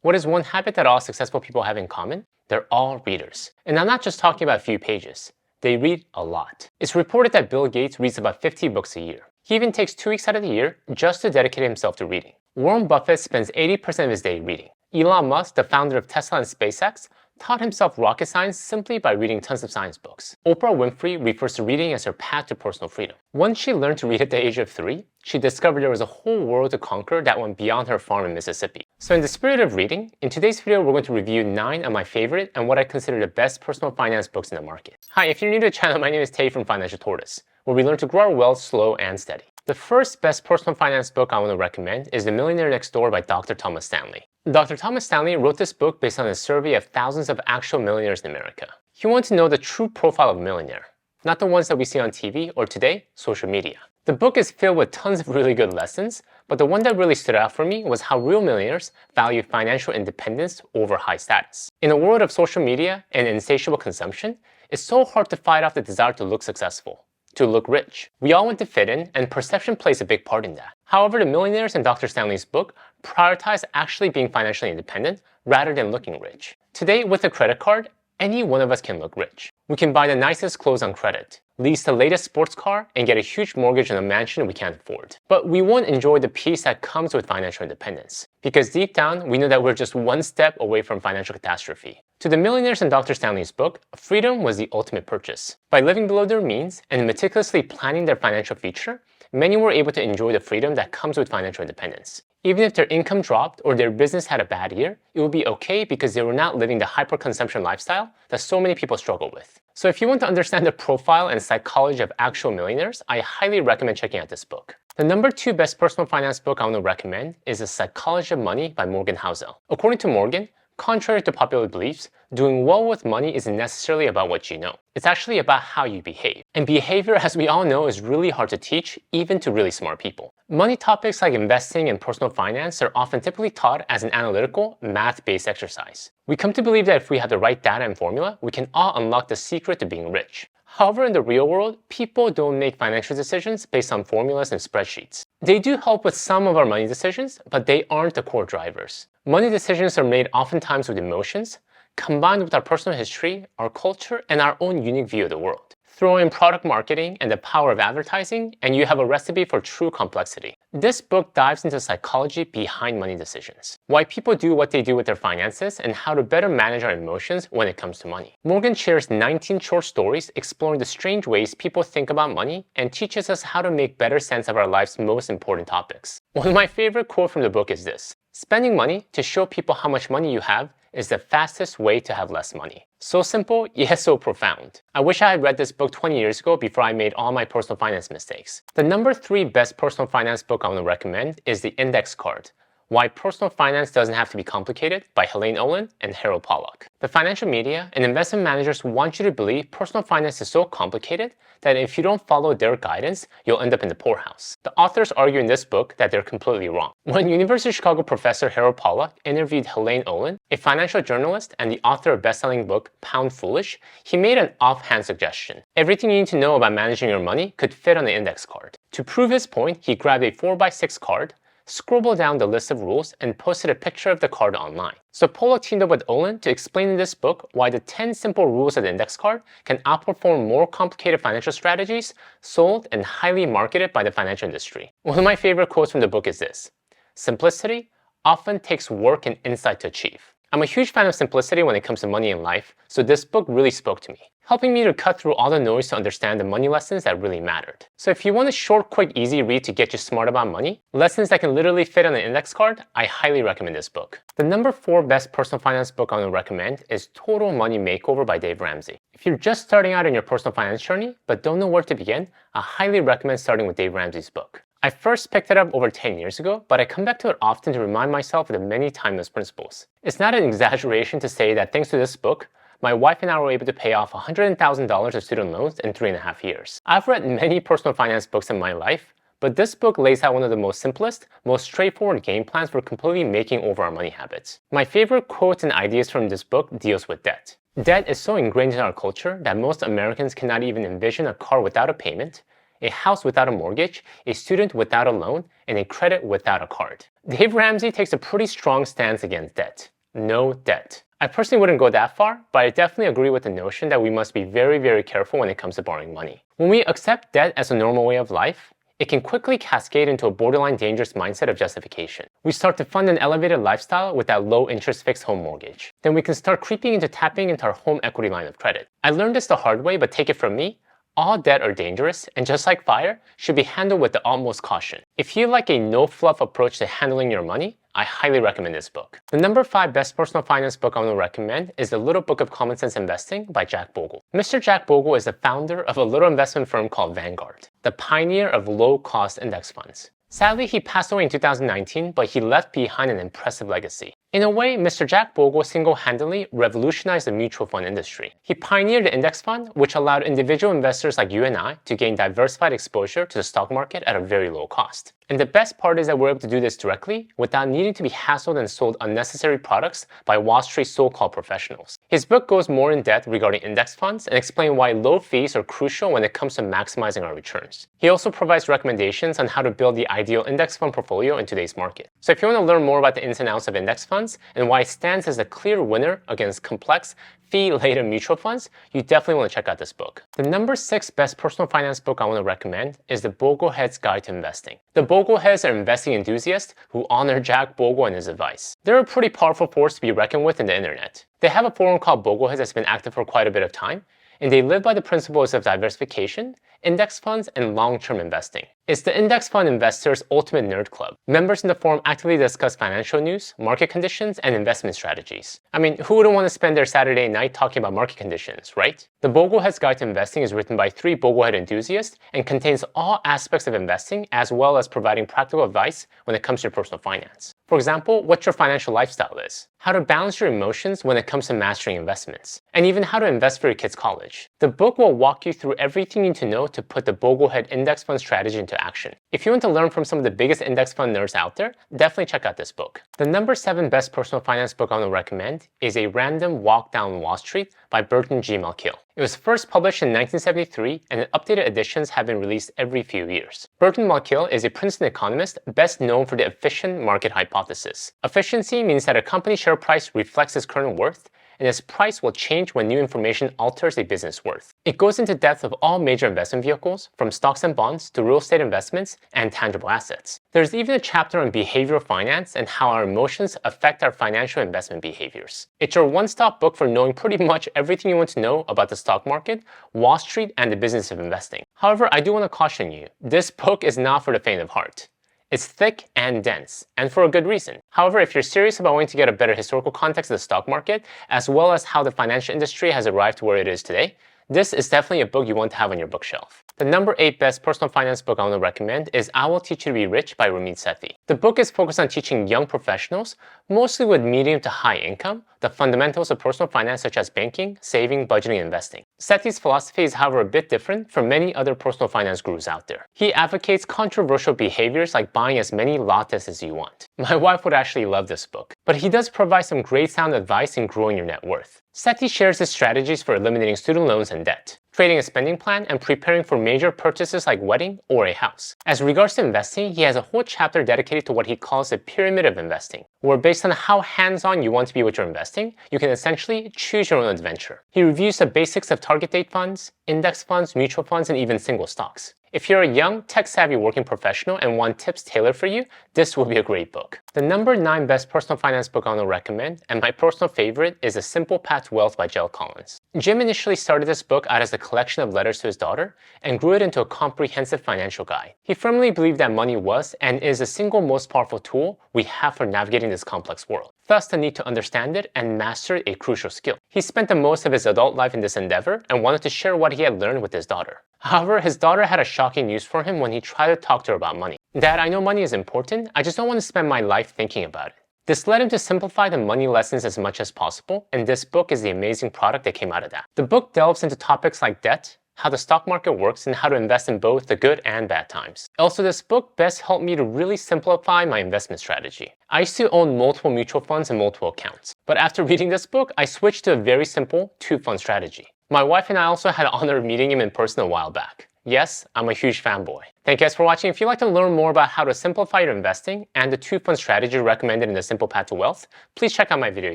What is one habit that all successful people have in common? They're all readers. And I'm not just talking about a few pages. They read a lot. It's reported that Bill Gates reads about 50 books a year. He even takes 2 weeks out of the year just to dedicate himself to reading. Warren Buffett spends 80% of his day reading. Elon Musk, the founder of Tesla and SpaceX, taught himself rocket science simply by reading tons of science books. Oprah Winfrey refers to reading as her path to personal freedom. Once she learned to read at the age of 3, she discovered there was a whole world to conquer that went beyond her farm in Mississippi. So in the spirit of reading, in today's video we're going to review 9 of my favorite and what I consider the best personal finance books in the market. Hi, if you're new to the channel, my name is Tay from Financial Tortoise, where we learn to grow our wealth slow and steady. The first best personal finance book I want to recommend is The Millionaire Next Door by Dr. Thomas Stanley. Dr. Thomas Stanley wrote this book based on a survey of thousands of actual millionaires in America. He wanted to know the true profile of a millionaire, not the ones that we see on TV or today, social media. The book is filled with tons of really good lessons, but the one that really stood out for me was how real millionaires value financial independence over high status. In a world of social media and insatiable consumption, it's so hard to fight off the desire to look successful, to look rich. We all want to fit in, and perception plays a big part in that. However, the millionaires in Dr. Stanley's book prioritize actually being financially independent rather than looking rich. Today, with a credit card, any one of us can look rich. We can buy the nicest clothes on credit, lease the latest sports car, and get a huge mortgage on a mansion we can't afford. But we won't enjoy the peace that comes with financial independence, because deep down, we know that we're just one step away from financial catastrophe. To the millionaires in Dr. Stanley's book, freedom was the ultimate purchase. By living below their means and meticulously planning their financial future, many were able to enjoy the freedom that comes with financial independence. Even if their income dropped or their business had a bad year, it would be okay because they were not living the hyper-consumption lifestyle that so many people struggle with. So if you want to understand the profile and psychology of actual millionaires, I highly recommend checking out this book. The number 2 best personal finance book I want to recommend is The Psychology of Money by Morgan Housel. According to Morgan, contrary to popular beliefs, doing well with money isn't necessarily about what you know. It's actually about how you behave. And behavior, as we all know, is really hard to teach, even to really smart people. Money topics like investing and personal finance are often typically taught as an analytical, math-based exercise. We come to believe that if we have the right data and formula, we can all unlock the secret to being rich. However, in the real world, people don't make financial decisions based on formulas and spreadsheets. They do help with some of our money decisions, but they aren't the core drivers. Money decisions are made oftentimes with emotions, combined with our personal history, our culture, and our own unique view of the world. Throw in product marketing and the power of advertising, and you have a recipe for true complexity. This book dives into psychology behind money decisions, why people do what they do with their finances, and how to better manage our emotions when it comes to money. Morgan shares 19 short stories exploring the strange ways people think about money and teaches us how to make better sense of our life's most important topics. One of my favorite quotes from the book is this: "Spending money to show people how much money you have is the fastest way to have less money." So simple, yet so profound. I wish I had read this book 20 years ago before I made all my personal finance mistakes. The number 3 best personal finance book I want to recommend is The Index Card: Why Personal Finance Doesn't Have to Be Complicated by Helaine Olen and Harold Pollack. The financial media and investment managers want you to believe personal finance is so complicated that if you don't follow their guidance, you'll end up in the poorhouse. The authors argue in this book that they're completely wrong. When University of Chicago professor Harold Pollack interviewed Helaine Olen, a financial journalist and the author of best-selling book Pound Foolish, he made an offhand suggestion: everything you need to know about managing your money could fit on the index card. To prove his point, he grabbed a 4x6 card, scribbled down the list of rules, and posted a picture of the card online. So Pollack teamed up with Olen to explain in this book why the 10 simple rules of the index card can outperform more complicated financial strategies sold and highly marketed by the financial industry. One of my favorite quotes from the book is this: "Simplicity often takes work and insight to achieve." I'm a huge fan of simplicity when it comes to money and life, so this book really spoke to me, helping me to cut through all the noise to understand the money lessons that really mattered. So if you want a short, quick, easy read to get you smart about money, lessons that can literally fit on an index card, I highly recommend this book. The number 4 best personal finance book I want to recommend is Total Money Makeover by Dave Ramsey. If you're just starting out in your personal finance journey but don't know where to begin, I highly recommend starting with Dave Ramsey's book. I first picked it up over 10 years ago, but I come back to it often to remind myself of the many timeless principles. It's not an exaggeration to say that thanks to this book, my wife and I were able to pay off $100,000 of student loans in 3.5 years. I've read many personal finance books in my life, but this book lays out one of the most simplest, most straightforward game plans for completely making over our money habits. My favorite quotes and ideas from this book deals with debt. Debt is so ingrained in our culture that most Americans cannot even envision a car without a payment, a house without a mortgage, a student without a loan, and a credit without a card. Dave Ramsey takes a pretty strong stance against debt. No debt. I personally wouldn't go that far, but I definitely agree with the notion that we must be very, very careful when it comes to borrowing money. When we accept debt as a normal way of life, it can quickly cascade into a borderline dangerous mindset of justification. We start to fund an elevated lifestyle with that low interest fixed home mortgage. Then we can start creeping into tapping into our home equity line of credit. I learned this the hard way, but take it from me, all debt are dangerous, and just like fire, should be handled with the utmost caution. If you like a no-fluff approach to handling your money, I highly recommend this book. The number 5 best personal finance book I want to recommend is The Little Book of Common Sense Investing by Jack Bogle. Mr. Jack Bogle is the founder of a little investment firm called Vanguard, the pioneer of low-cost index funds. Sadly, he passed away in 2019, but he left behind an impressive legacy. In a way, Mr. Jack Bogle single-handedly revolutionized the mutual fund industry. He pioneered the index fund, which allowed individual investors like you and I to gain diversified exposure to the stock market at a very low cost. And the best part is that we're able to do this directly without needing to be hassled and sold unnecessary products by Wall Street so-called professionals. His book goes more in depth regarding index funds and explains why low fees are crucial when it comes to maximizing our returns. He also provides recommendations on how to build the ideal index fund portfolio in today's market. So if you want to learn more about the ins and outs of index funds and why it stands as a clear winner against complex fee-laden mutual funds, you definitely want to check out this book. The number 6 best personal finance book I want to recommend is The Bogleheads Guide to Investing. The Bogleheads are investing enthusiasts who honor Jack Bogle and his advice. They're a pretty powerful force to be reckoned with in the internet. They have a forum called Bogleheads that's been active for quite a bit of time, and they live by the principles of diversification, index funds, and long-term investing. It's the index fund investors' ultimate nerd club. Members in the forum actively discuss financial news, market conditions, and investment strategies. I mean, who wouldn't want to spend their Saturday night talking about market conditions, right? The Bogleheads Guide to Investing is written by 3 Boglehead enthusiasts and contains all aspects of investing as well as providing practical advice when it comes to your personal finance. For example, what your financial lifestyle is, how to balance your emotions when it comes to mastering investments, and even how to invest for your kids' college. The book will walk you through everything you need to know to put the Boglehead index fund strategy into action. If you want to learn from some of the biggest index fund nerds out there, definitely check out this book. The number 7 best personal finance book I want to recommend is A Random Walk Down Wall Street by Burton G. Malkiel. It was first published in 1973, and updated editions have been released every few years. Burton Malkiel is a Princeton economist best known for the efficient market hypothesis. Efficiency means that a company's share price reflects its current worth, and its price will change when new information alters a business worth. It goes into depth of all major investment vehicles, from stocks and bonds to real estate investments and tangible assets. There's even a chapter on behavioral finance and how our emotions affect our financial investment behaviors. It's your one-stop book for knowing pretty much everything you want to know about the stock market, Wall Street, and the business of investing. However, I do want to caution you, this book is not for the faint of heart. It's thick and dense, and for a good reason. However, if you're serious about wanting to get a better historical context of the stock market, as well as how the financial industry has arrived to where it is today, this is definitely a book you want to have on your bookshelf. The number 8 best personal finance book I want to recommend is I Will Teach You to Be Rich by Ramit Sethi. The book is focused on teaching young professionals, mostly with medium to high income, the fundamentals of personal finance such as banking, saving, budgeting, and investing. Sethi's philosophy is however a bit different from many other personal finance gurus out there. He advocates controversial behaviors like buying as many lattes as you want. My wife would actually love this book, but he does provide some great sound advice in growing your net worth. Sethi shares his strategies for eliminating student loans and debt, creating a spending plan, and preparing for major purchases like wedding or a house. As regards to investing, he has a whole chapter dedicated to what he calls the pyramid of investing, where based on how hands-on you want to be with your investing, you can essentially choose your own adventure. He reviews the basics of target date funds, index funds, mutual funds, and even single stocks. If you're a young, tech-savvy working professional and want tips tailored for you, this will be a great book. The number 9 best personal finance book I want to recommend, and my personal favorite, is A Simple Path to Wealth by Jill Collins. Jim initially started this book out as a collection of letters to his daughter and grew it into a comprehensive financial guide. He firmly believed that money was and is the single most powerful tool we have for navigating this complex world. Thus, the need to understand it and master it a crucial skill. He spent the most of his adult life in this endeavor and wanted to share what he had learned with his daughter. However, his daughter had a shocking news for him when he tried to talk to her about money. Dad, I know money is important, I just don't want to spend my life thinking about it. This led him to simplify the money lessons as much as possible, and this book is the amazing product that came out of that. The book delves into topics like debt, how the stock market works, and how to invest in both the good and bad times. Also, this book best helped me to really simplify my investment strategy. I used to own multiple mutual funds and multiple accounts, but after reading this book, I switched to a very simple 2-fund strategy. My wife and I also had the honor of meeting him in person a while back. Yes, I'm a huge fanboy. Thank you guys for watching. If you'd like to learn more about how to simplify your investing and the 2-fund strategy recommended in the Simple Path to Wealth, please check out my video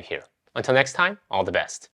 here. Until next time, all the best.